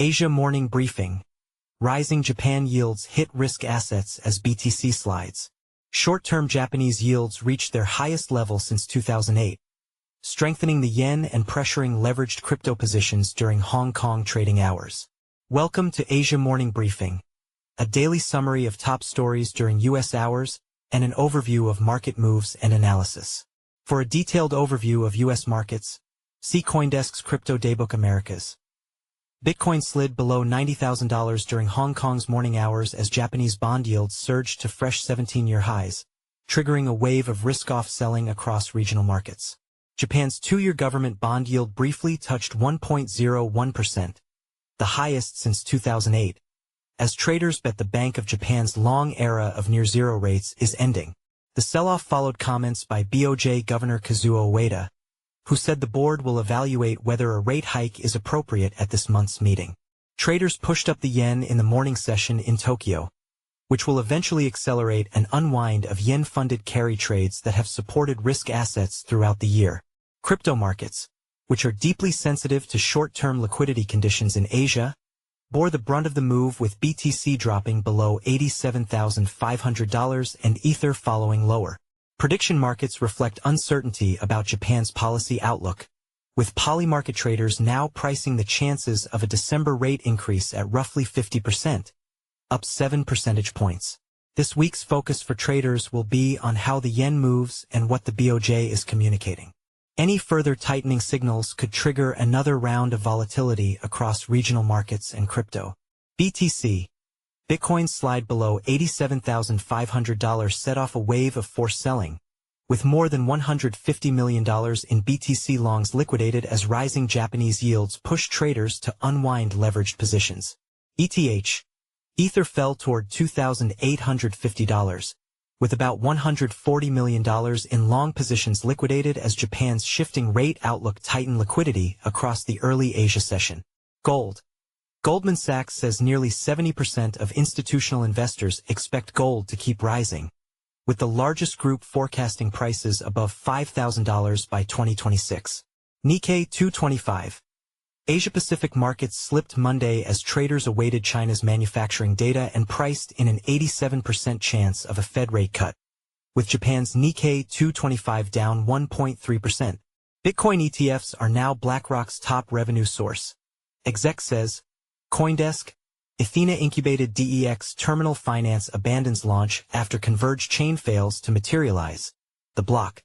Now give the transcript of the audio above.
Asia Morning Briefing. Rising Japan yields hit risk assets as BTC slides. Short-term Japanese yields reached their highest level since 2008, strengthening the yen and pressuring leveraged crypto positions during Hong Kong trading hours. Welcome to Asia Morning Briefing, a daily summary of top stories during U.S. hours and an overview of market moves and analysis. For a detailed overview of U.S. markets, see CoinDesk's Crypto Daybook Americas. Bitcoin slid below $90,000 during Hong Kong's morning hours as Japanese bond yields surged to fresh 17-year highs, triggering a wave of risk-off selling across regional markets. Japan's two-year government bond yield briefly touched 1.01%, the highest since 2008, as traders bet the Bank of Japan's long era of near-zero rates is ending. The sell-off followed comments by BOJ Governor Kazuo Ueda, who said the board will evaluate whether a rate hike is appropriate at this month's meeting. Traders pushed up the yen in the morning session in Tokyo, which will eventually accelerate an unwind of yen-funded carry trades that have supported risk assets throughout the year. Crypto markets, which are deeply sensitive to short-term liquidity conditions in Asia, bore the brunt of the move, with BTC dropping below $87,500 and Ether following lower. Prediction markets reflect uncertainty about Japan's policy outlook, with polymarket traders now pricing the chances of a December rate increase at roughly 50%, up 7 percentage points. This week's focus for traders will be on how the yen moves and what the BOJ is communicating. Any further tightening signals could trigger another round of volatility across regional markets and crypto. BTC. Bitcoin slide below $87,500 set off a wave of forced selling, with more than $150 million in BTC longs liquidated as rising Japanese yields pushed traders to unwind leveraged positions. ETH. Ether fell toward $2,850, with about $140 million in long positions liquidated as Japan's shifting rate outlook tightened liquidity across the early Asia session. Gold. Goldman Sachs says nearly 70% of institutional investors expect gold to keep rising, with the largest group forecasting prices above $5,000 by 2026. Nikkei 225. Asia-Pacific markets slipped Monday as traders awaited China's manufacturing data and priced in an 87% chance of a Fed rate cut, with Japan's Nikkei 225 down 1.3%. Bitcoin ETFs are now BlackRock's top revenue source. Exec says, CoinDesk. Athena-incubated DEX terminal finance abandons launch after Converge chain fails to materialize. The block.